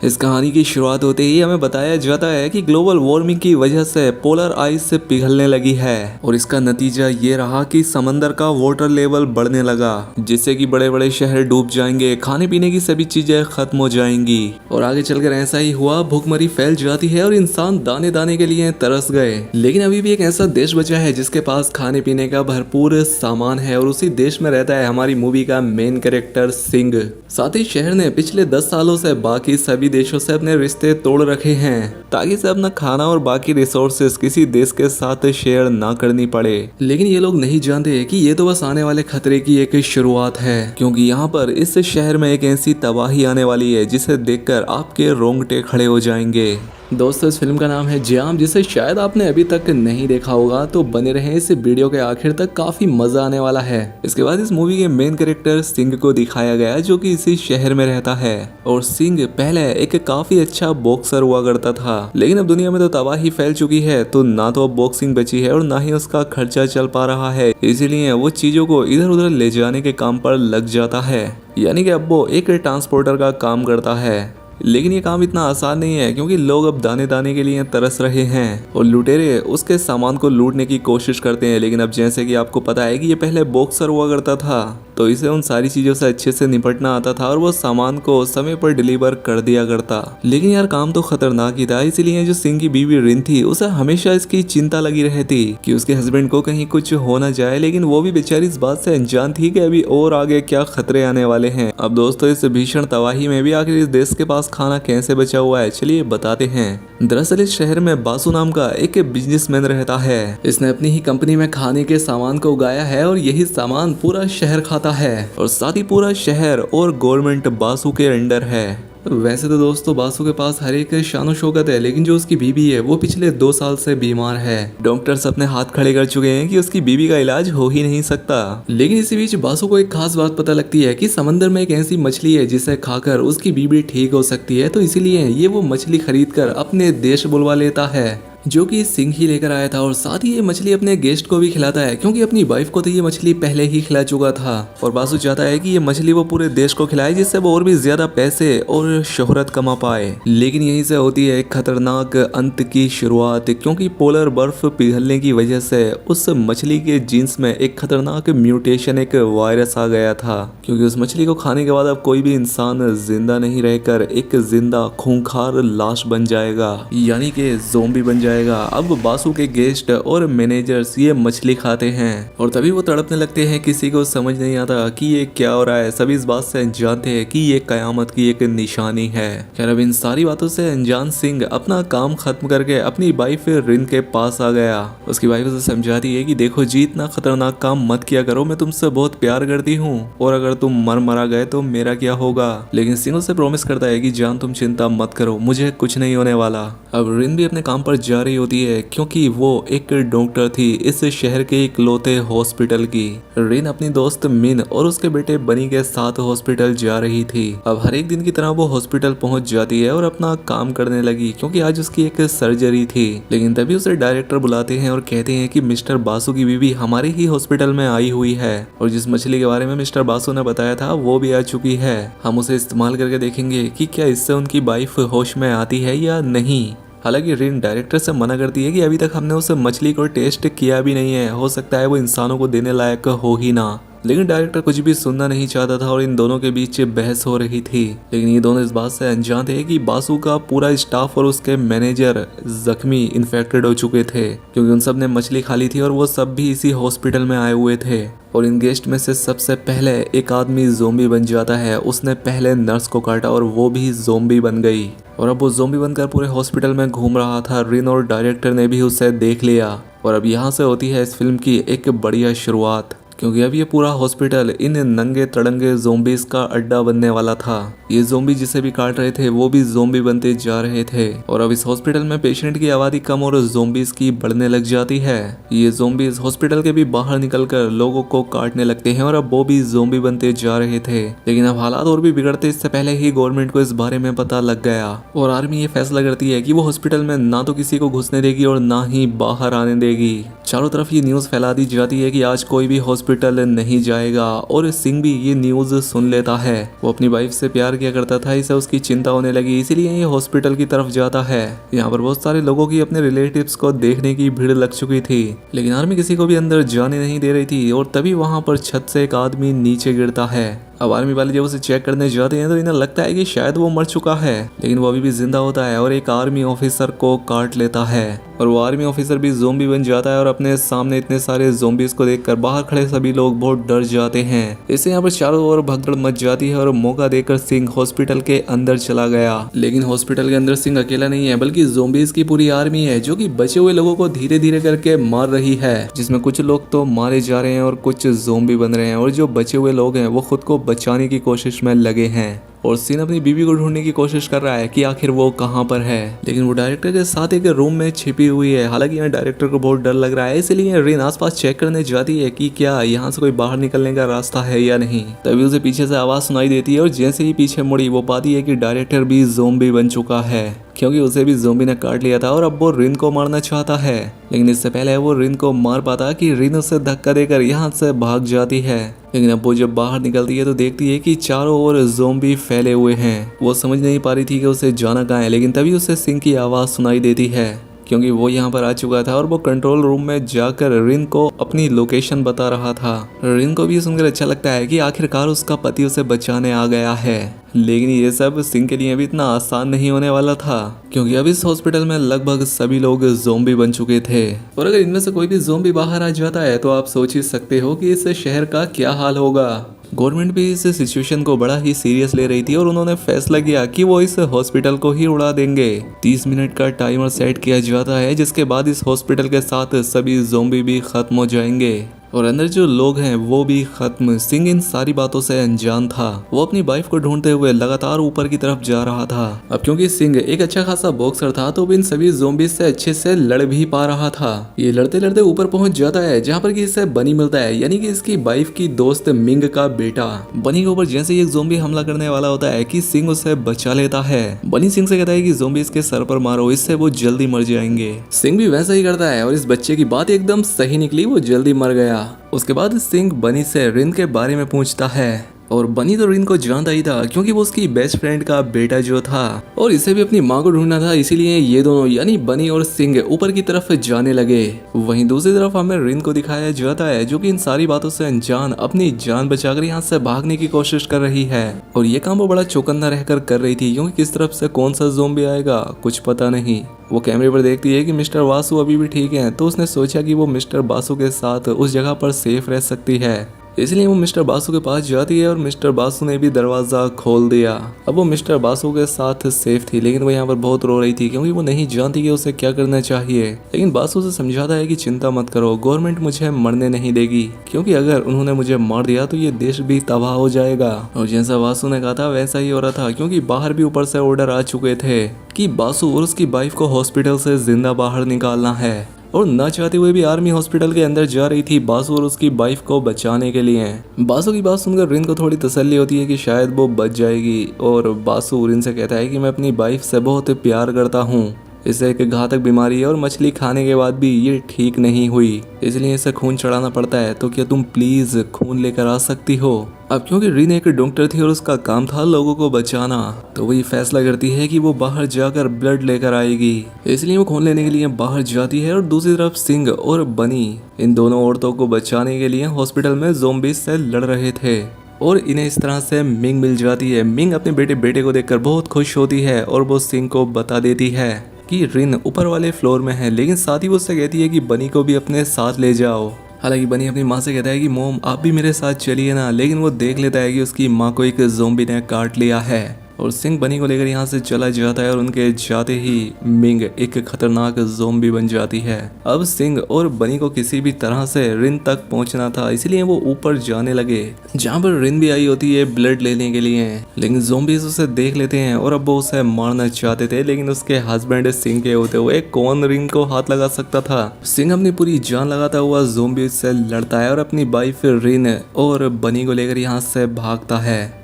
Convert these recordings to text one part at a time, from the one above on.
इस कहानी की शुरुआत होते ही हमें बताया जाता है कि ग्लोबल वार्मिंग की वजह से पोलर आइस पिघलने लगी है और इसका नतीजा ये रहा कि समंदर का वाटर लेवल बढ़ने लगा, जिससे कि बड़े बड़े शहर डूब जाएंगे, खाने पीने की सभी चीजें खत्म हो जाएंगी। और आगे चलकर ऐसा ही हुआ, भूखमरी फैल जाती है और इंसान दाने दाने के लिए तरस गए। लेकिन अभी भी एक ऐसा देश बचा है जिसके पास खाने पीने का भरपूर सामान है और उसी देश में रहता है हमारी मूवी का मेन कैरेक्टर सिंह। साथ ही शहर ने पिछले 10 सालों से बाकी सभी देशों से अपने रिश्ते तोड़ रखे हैं ताकि से अपना खाना और बाकी रिसोर्सेस किसी देश के साथ शेयर ना करनी पड़े। लेकिन ये लोग नहीं जानते कि ये तो बस आने वाले खतरे की एक शुरुआत है, क्योंकि यहाँ पर इस शहर में एक ऐसी तबाही आने वाली है जिसे देखकर आपके रोंगटे खड़े हो जाएंगे। दोस्तों, इस फिल्म का नाम है जाम, जिसे शायद आपने अभी तक नहीं देखा होगा, तो बने रहे इस वीडियो के आखिर तक, काफी मजा आने वाला है। इसके बाद इस मूवी के मेन कैरेक्टर सिंह को दिखाया गया जो कि इसी शहर में रहता है और सिंह पहले एक काफी अच्छा बॉक्सर हुआ करता था, लेकिन अब दुनिया में तो तबाही फैल चुकी है, तो ना तो अब बॉक्सिंग बची है और ना ही उसका खर्चा चल पा रहा है। इसीलिए वो चीजों को इधर उधर ले जाने के काम पर लग जाता है, यानी कि अब वो एक ट्रांसपोर्टर का काम करता है। लेकिन ये काम इतना आसान नहीं है, क्योंकि लोग अब दाने दाने के लिए तरस रहे हैं और लुटेरे उसके सामान को लूटने की कोशिश करते हैं। लेकिन अब जैसे कि आपको पता है कि ये पहले बॉक्सर हुआ करता था, तो इसे उन सारी चीजों से अच्छे से निपटना आता था और वो सामान को समय पर डिलीवर कर दिया करता। लेकिन यार काम तो खतरनाक ही था, इसीलिए जो सिंह की बीवी रिन थी उसे हमेशा इसकी चिंता लगी रहती कि उसके हस्बैंड को कहीं कुछ हो ना जाए। लेकिन वो भी बेचारी इस बात से अनजान थी कि अभी और आगे क्या खतरे आने वाले हैं। अब दोस्तों, इस भीषण तबाही में भी आखिर इस देश के पास खाना कैसे बचा हुआ है, चलिए बताते हैं। दरअसल इस शहर में बासु नाम का एक बिजनेसमैन रहता है। इसने अपनी ही कंपनी में खाने के सामान को उगाया है और यही सामान पूरा शहर खाता है और साथ ही पूरा शहर और गवर्नमेंट बासु के अंडर है। वैसे तो दोस्तों बासु के पास हर एक शानो शौकत है, लेकिन जो उसकी बीबी है वो पिछले 2 साल से बीमार है। डॉक्टर्स अपने हाथ खड़े कर चुके हैं कि उसकी बीबी का इलाज हो ही नहीं सकता। लेकिन इसी बीच बासु को एक खास बात पता लगती है कि समंदर में एक ऐसी मछली है जिसे खाकर उसकी बीबी ठीक हो सकती है, तो इसीलिए ये वो मछली खरीद कर अपने देश बुलवा लेता है, जो कि सिंह ही लेकर आया था। और साथ ही ये मछली अपने गेस्ट को भी खिलाता है, क्योंकि अपनी वाइफ को तो ये मछली पहले ही खिला चुका था और बासु चाहता है कि ये मछली वो पूरे देश को खिलाए, जिससे वो और भी ज्यादा पैसे और शोहरत कमा पाए। लेकिन यहीं से होती है एक खतरनाक अंत की शुरुआत, क्योंकि पोलर बर्फ पिघलने की वजह से उस मछली के जीन्स में एक खतरनाक म्यूटेशन, एक वायरस आ गया था। क्योंकि उस मछली को खाने के बाद अब कोई भी इंसान जिंदा नहीं रहकर एक जिंदा खूंखार लाश बन जाएगा, यानी कि ज़ोंबी बन जाएगा। अब बासु के गेस्ट और मैनेजर्स ये मछली खाते हैं और तभी वो तड़पने लगते हैं। किसी को समझ नहीं आता कि ये क्या हो रहा है, सभी इस बात से अनजान थे कि ये कयामत की एक निशानी है। खैर, अब इन सारी बातों से अनजान सिंह अपना काम खत्म करके अपनी वाइफ रिन के पास आ गया। उसकी वाइफ उसे समझाती है कि देखो जी, इतना खतरनाक काम मत किया करो, मैं तुमसे बहुत प्यार करती हूँ और अगर तुम मरा गए तो मेरा क्या होगा। लेकिन सिंह उसे प्रॉमिस करता है कि जान तुम चिंता मत करो, मुझे कुछ नहीं होने वाला। अब रिन भी अपने काम पर जा रही होती है, क्योंकि वो एक डॉक्टर थी इस शहर के इकलौते हॉस्पिटल की। रिन अपनी दोस्त मिन और उसके बेटे बनी के साथ हॉस्पिटल जा रही थी। अब हर एक दिन की तरह वो हॉस्पिटल पहुंच जाती है और अपना काम करने लगी, क्योंकि आज उसकी एक सर्जरी थी। लेकिन तभी उसे डायरेक्टर बुलाते हैं और कहते हैं कि मिस्टर बासु की बीवी हमारे ही हॉस्पिटल में आई हुई है और जिस मछली के बारे में मिस्टर बासु ने बताया था वो भी आ चुकी है। हम उसे इस्तेमाल करके देखेंगे कि क्या इससे उनकी वाइफ होश में आती है या नहीं। हालांकि रिन डायरेक्टर से मना करती है कि अभी तक हमने उस मछली को टेस्ट किया भी नहीं है, हो सकता है वो इंसानों को देने लायक हो ही ना। लेकिन डायरेक्टर कुछ भी सुनना नहीं चाहता था और इन दोनों के बीच बहस हो रही थी। लेकिन ये दोनों इस बात से अनजान थे कि बासु का पूरा स्टाफ और उसके मैनेजर जख्मी इन्फेक्टेड हो चुके थे, क्योंकि उन सब ने मछली खा ली थी और वो सब भी इसी हॉस्पिटल में आए हुए थे। और इन गेस्ट में से सबसे पहले एक आदमी ज़ोंबी बन जाता है। उसने पहले नर्स को काटा और वो भी ज़ोंबी बन गई और अब वो ज़ोंबी बनकर पूरे हॉस्पिटल में घूम रहा था। रिन और डायरेक्टर ने भी उसे देख लिया और अब यहाँ से होती है इस फिल्म की एक बढ़िया शुरुआत, क्योंकि अब ये पूरा हॉस्पिटल इन नंगे तड़ंगे ज़ोंबीज का अड्डा बनने वाला था। ये ज़ोंबी जिसे भी काट रहे थे वो भी ज़ोंबी बनते जा रहे थे और अब इस हॉस्पिटल में पेशेंट की आबादी कम और ज़ोंबीज की बढ़ने लग जाती है। ये ज़ोंबीज हॉस्पिटल के भी बाहर निकलकर लोगों को काटने लगते हैं और अब वो भी ज़ोंबी बनते जा रहे थे। लेकिन अब हालात और भी बिगड़ते इससे पहले ही गवर्नमेंट को इस बारे में पता लग गया और आर्मी ये फैसला करती है कि वो हॉस्पिटल में ना तो किसी को घुसने देगी और ना ही बाहर आने देगी। चारों तरफ ये न्यूज़ फैला दी जाती है कि आज कोई भी हॉस्पिटल हॉस्पिटल नहीं जाएगा। और सिंह भी ये न्यूज सुन लेता है। वो अपनी वाइफ से प्यार किया करता था, इसे उसकी चिंता होने लगी, इसीलिए ये हॉस्पिटल की तरफ जाता है। यहाँ पर बहुत सारे लोगों की अपने रिलेटिव्स को देखने की भीड़ लग चुकी थी, लेकिन आर्मी किसी को भी अंदर जाने नहीं दे रही थी। और तभी वहाँ पर छत से एक आदमी नीचे गिरता है। अब आर्मी वाले जब उसे चेक करने जाते हैं तो इन्हें लगता है कि शायद वो मर चुका है, लेकिन वो अभी भी जिंदा होता है और एक आर्मी ऑफिसर को काट लेता है। और वो आर्मी ऑफिसर भी ज़ोंबी बन जाता है और अपने सामने इतने सारे ज़ोंबीज को देखकर बाहर खड़े सभी लोग बहुत डर जाते हैं। इससे यहाँ पर चारों ओर भगदड़ मच जाती है और मौका देकर सिंह हॉस्पिटल के अंदर चला गया। लेकिन हॉस्पिटल के अंदर सिंह अकेला नहीं है, बल्कि ज़ोंबीज की पूरी आर्मी है जो कि बचे हुए लोगों को धीरे धीरे करके मार रही है, जिसमें कुछ लोग तो मारे जा रहे हैं और कुछ ज़ोंबी बन रहे हैं। और जो बचे हुए लोग हैं वो खुद को बचाने की कोशिश में लगे हैं। और सीन अपनी बीवी को ढूंढने की कोशिश कर रहा है कि आखिर वो कहाँ पर है, लेकिन वो डायरेक्टर के साथ एक रूम में छिपी हुई है। हालांकि यहाँ डायरेक्टर को बहुत डर लग रहा है, इसलिए रिन आसपास चेक करने जाती है कि क्या यहाँ से कोई बाहर निकलने का रास्ता है या नहीं। तभी उसे पीछे से आवाज सुनाई देती है और जैसे ही पीछे मुड़ी वो पाती है कि डायरेक्टर भी ज़ोंबी बन चुका है, क्योंकि उसे भी ज़ोंबी ने काट लिया था और अब वो रिन को मारना चाहता है। लेकिन इससे पहले वो रिन को मार पाता कि रिन उसे धक्का देकर यहाँ से भाग जाती है। लेकिन अब वो जब बाहर निकलती है तो देखती है कि चारों ओर ज़ोंबी फैले हुए हैं। वो समझ नहीं पा रही थी कि उसे जाना कहाँ है, लेकिन तभी उसे सिंह की आवाज़ सुनाई देती है, क्योंकि वो यहाँ पर आ चुका था और वो कंट्रोल रूम में जाकर रिन को अपनी लोकेशन बता रहा था। रिन को भी सुनकर अच्छा लगता है कि आखिरकार उसका पति उसे बचाने आ गया है। लेकिन ये सब सिंह के लिए भी इतना आसान नहीं होने वाला था, क्योंकि अब इस हॉस्पिटल में लगभग सभी लोग ज़ोंबी बन चुके थे। और अगर इनमें से कोई भी ज़ोंबी बाहर आ जाता है तो आप सोच ही सकते हो कि इस शहर का क्या हाल होगा। गवर्नमेंट भी इस सिचुएशन को बड़ा ही सीरियस ले रही थी और उन्होंने फैसला किया कि वो इस हॉस्पिटल को ही उड़ा देंगे। 30 मिनट का टाइमर सेट किया जाता है, जिसके बाद इस हॉस्पिटल के साथ सभी ज़ोंबी भी खत्म हो जाएंगे और अंदर जो लोग हैं वो भी खत्म। सिंह इन सारी बातों से अनजान था। वो अपनी वाइफ को ढूंढते हुए लगातार ऊपर की तरफ जा रहा था। अब क्योंकि सिंह एक अच्छा खासा बॉक्सर था तो वो इन सभी ज़ोंबी से अच्छे से लड़ भी पा रहा था। ये लड़ते लड़ते ऊपर पहुंच जाता है जहाँ पर कि इसे बनी मिलता है, यानी कि इसकी वाइफ की दोस्त मिंग का बेटा। बनी के ऊपर जैसे ही एक ज़ोंबी हमला करने वाला होता है कि सिंह उसे बचा लेता है। बनी सिंह से कहता है कि ज़ोंबी इसके सर पर मारो, इससे वो जल्दी मर जाएंगे। सिंह भी वैसा ही करता है और इस बच्चे की बात एकदम सही निकली, वो जल्दी मर गया। उसके बाद सिंह बनी से रिन के बारे में पूछता है और बनी तो रिन को जानता ही था, क्योंकि वो उसकी बेस्ट फ्रेंड का बेटा जो था और इसे भी अपनी माँ को ढूंढना था। इसीलिए ये दोनों यानी बनी और सिंह ऊपर की तरफ जाने लगे। वहीं दूसरी तरफ हमें रिन को दिखाया जाता है जो कि इन सारी बातों से अनजान अपनी जान बचाकर यहाँ से भागने की कोशिश कर रही है। और ये काम वो बड़ा चौकन्ना रहकर कर रही थी, क्योंकि किस तरफ से कौन सा ज़ोंबी आएगा कुछ पता नहीं। वो कैमरे पर देखती है कि मिस्टर वासु अभी भी ठीक है, तो उसने सोचा कि वो मिस्टर बासु के साथ उस जगह पर सेफ रह सकती है। इसलिए वो मिस्टर बासु के पास जाती है और मिस्टर बासु ने भी दरवाज़ा खोल दिया। अब वो मिस्टर बासु के साथ सेफ थी, लेकिन वो यहाँ पर बहुत रो रही थी, क्योंकि वो नहीं जानती कि उसे क्या करना चाहिए। लेकिन बासु से समझाता है कि चिंता मत करो, गवर्नमेंट मुझे मरने नहीं देगी, क्योंकि अगर उन्होंने मुझे मार दिया तो ये देश भी तबाह हो जाएगा। और जैसा बासु ने कहा था वैसा ही हो रहा था, क्योंकि बाहर भी ऊपर से ऑर्डर आ चुके थे कि बासु और उसकी वाइफ को हॉस्पिटल से जिंदा बाहर निकालना है। और न चाहते हुए भी आर्मी हॉस्पिटल के अंदर जा रही थी बासु और उसकी वाइफ को बचाने के लिए। बासु की बात सुनकर रिन को थोड़ी तसल्ली होती है कि शायद वो बच जाएगी। और बासु रिन से कहता है कि मैं अपनी वाइफ से बहुत प्यार करता हूँ, इसे एक घातक बीमारी है और मछली खाने के बाद भी ये ठीक नहीं हुई, इसलिए इसे खून चढ़ाना पड़ता है, तो क्या तुम प्लीज खून लेकर आ सकती हो। अब क्योंकि रीन एक डॉक्टर थी और उसका काम था लोगों को बचाना, तो वो ये फैसला करती है कि वो बाहर जाकर ब्लड लेकर आएगी। इसलिए वो खून लेने के लिए बाहर जाती है। और दूसरी तरफ सिंह और बनी इन दोनों औरतों को बचाने के लिए हॉस्पिटल में ज़ोंबी से लड़ रहे थे और इन्हें इस तरह से मिंग मिल जाती है। मिंग अपने बेटे को देखकर बहुत खुश होती है और वो सिंह को बता देती है कि रिन ऊपर वाले फ्लोर में है, लेकिन साथ ही वो उससे कहती है कि बनी को भी अपने साथ ले जाओ। हालांकि बनी अपनी माँ से कहता है कि मोम आप भी मेरे साथ चलिए ना, लेकिन वो देख लेता है कि उसकी माँ को एक ज़ोंबी ने काट लिया है। और सिंह बनी को लेकर यहाँ से चला जाता है और उनके जाते ही मिंग एक खतरनाक ज़ोंबी बन जाती है। अब सिंह और बनी को किसी भी तरह से रिन तक पहुँचना था, इसलिए वो ऊपर जाने लगे, जहाँ पर रिन भी आई होती है ब्लड लेने के लिए। लेकिन ज़ोंबीज उसे देख लेते हैं और अब वो उसे मारना चाहते थे, लेकिन उसके हस्बैंड सिंह के होते हुए कौन रिन को हाथ लगा सकता था। सिंह अपनी पूरी जान लगाता हुआ ज़ोंबी से लड़ता है और अपनी वाइफ रिन और बनी को लेकर यहाँ से भागता है।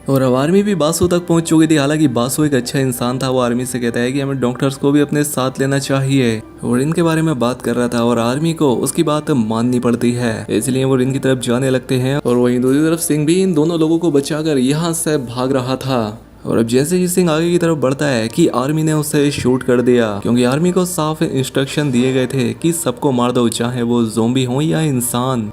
और अब आर्मी भी बासु तक पहुंच चुकी थी। हालांकि बासु एक अच्छा इंसान था। वो आर्मी से कहता है कि हमें डॉक्टर्स को भी अपने साथ लेना चाहिए और इनके बारे में बात कर रहा था और आर्मी को उसकी बात माननी पड़ती है, इसलिए वो इनकी तरफ जाने लगते हैं। और वहीं दूसरी तरफ सिंह भी इन दोनों लोगों को बचाकर यहाँ से भाग रहा था। और अब जैसे ही सिंह आगे की तरफ बढ़ता है कि आर्मी ने उसे शूट कर दिया, क्योंकि आर्मी को साफ इंस्ट्रक्शन दिए गए थे कि सबको मार दो, चाहे वो ज़ोंबी हो या इंसान।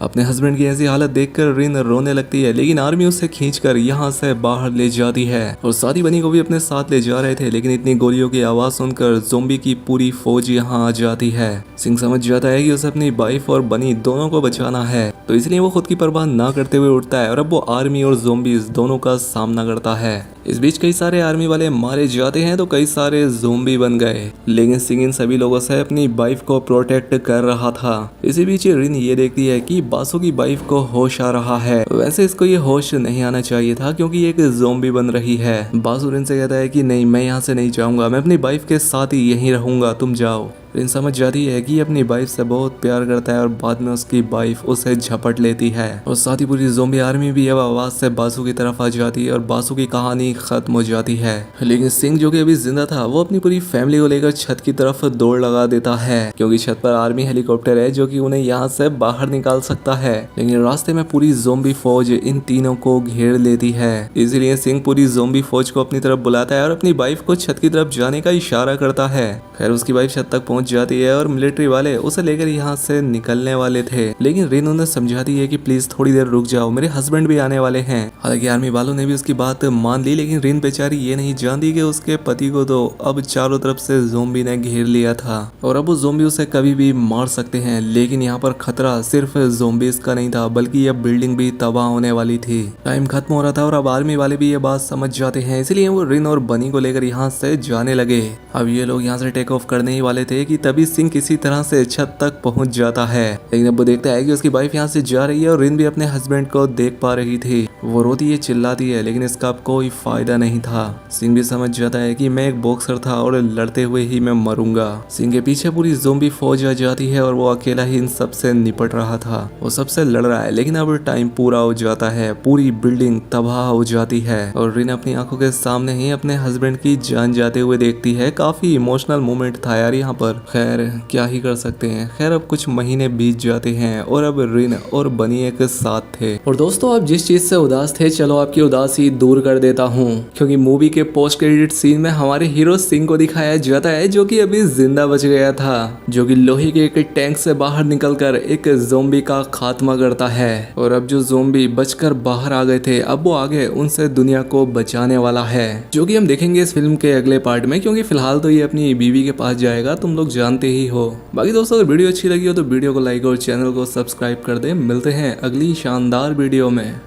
अपने हस्बैंड की ऐसी हालत देखकर रिन रोने लगती है, लेकिन आर्मी उसे खींचकर यहाँ से बाहर ले जाती है। और साथी बनी को भी अपने साथ ले जा रहे थे, लेकिन इतनी गोलियों की आवाज सुनकर ज़ोंबी की पूरी फौज यहाँ आ जाती है। सिंह समझ जाता है कि उसे अपनी वाइफ और बनी दोनों को बचाना है, तो इसलिए वो खुद की परवाह ना करते हुए उठता है और अब वो आर्मी और ज़ोंबीज दोनों का सामना करता है। इस बीच कई सारे आर्मी वाले मारे जाते हैं तो कई सारे ज़ोंबी बन गए, लेकिन सिंह इन सभी लोगों से अपनी वाइफ को प्रोटेक्ट कर रहा था। इसी बीच रिन ये देखती है कि बासु की वाइफ को होश आ रहा है। वैसे इसको ये होश नहीं आना चाहिए था, क्योंकि ये एक ज़ोंबी बन रही है। बासु रिन से कहता है कि नहीं, मैं यहाँ से नहीं जाऊंगा, मैं अपनी वाइफ के साथ ही यहीं रहूंगा, तुम जाओ। रिन समझ जाती है कि अपनी वाइफ से बहुत प्यार करता है और बाद में उसकी वाइफ उसे झपट लेती है। और साथ ही पूरी ज़ोंबी आर्मी भी अब आवाज से बासु की तरफ आ जाती है और बासु की कहानी खत्म हो जाती है। लेकिन सिंह जो कि अभी जिंदा था, वो अपनी पूरी फैमिली को लेकर छत की तरफ दौड़ लगा देता है, क्योंकि छत पर आर्मी हेलीकॉप्टर है जो कि उन्हें यहाँ से बाहर निकाल सकता है। लेकिन रास्ते में पूरी ज़ोंबी फौज इन तीनों को घेर लेती है, इसलिए सिंह पूरी ज़ोंबी फौज को अपनी तरफ बुलाता है और अपनी वाइफ को छत की तरफ जाने का इशारा करता है। खैर उसकी वाइफ छत तक पहुंच जाती है और मिलिट्री वाले उसे लेकर यहाँ से निकलने वाले थे, लेकिन रिन उन्हें समझाती है कि प्लीज थोड़ी देर रुक जाओ, मेरे हस्बैंड भी आने वाले हैं। हालांकि आर्मी वालों ने भी उसकी बात मान ली, लेकिन रिन बेचारी ये नहीं जानती कि उसके पति को तो अब चारों तरफ से ज़ोंबी ने घेर लिया था और अब वो ज़ोंबी उसे कभी भी मार सकते हैं। लेकिन यहाँ पर खतरा सिर्फ ज़ोंबीज का नहीं था, बल्कि यह बिल्डिंग भी तबाह होने वाली थी। टाइम खत्म हो रहा था और अब आर्मी वाले भी ये बात समझ जाते हैं, इसलिए वो रिन और बनी को लेकर यहाँ से जाने लगे। अब ये लोग यहाँ से टेक ऑफ करने ही वाले थे कि तभी सिंह किसी तरह से छत तक पहुंच जाता है। लेकिन अब वो देखता है कि उसकी वाइफ यहाँ से जा रही है और रिन भी अपने हस्बैंड को देख पा रही थी। वो रोती है, चिल्लाती है, लेकिन इसका अब कोई फायदा नहीं था। सिंह भी समझ जाता है कि मैं एक बॉक्सर था और लड़ते हुए ही मैं मरूंगा। सिंह के पीछे पूरी ज़ोंबी फौज आ जाती है और वो अकेला ही इन सबसे निपट रहा था। वो सबसे लड़ रहा है, लेकिन अब टाइम पूरा हो जाता है, पूरी बिल्डिंग तबाह हो जाती है और रिन अपनी आंखों के सामने ही अपने हस्बैंड की जान जाते हुए देखती है। काफी इमोशनल मोमेंट था यार यहाँ पर। खैर क्या ही कर सकते हैं। खैर अब कुछ महीने बीत जाते हैं और अब रिन और बनी एक साथ थे। और दोस्तों आप जिस चीज से उदास थे, चलो आपकी उदासी दूर कर देता हूँ, क्योंकि मूवी के पोस्ट क्रेडिट सीन में हमारे हीरो सिंह को दिखाया जाता है, जो कि अभी जिंदा बच गया था, जो कि लोहे के एक टैंक से बाहर निकलकर एक ज़ोंबी का खात्मा करता है। और अब जो ज़ोंबी बचकर बाहर आ गए थे, अब वो आगे उनसे दुनिया को बचाने वाला है, जो कि हम देखेंगे इस फिल्म के अगले पार्ट में, क्योंकि फिलहाल तो ये अपनी बीवी के पास जाएगा, तुम लोग जानते ही हो। बाकी दोस्तों अगर वीडियो अच्छी लगी हो तो वीडियो को लाइक और चैनल को सब्सक्राइब कर दें। मिलते हैं अगली शानदार वीडियो में।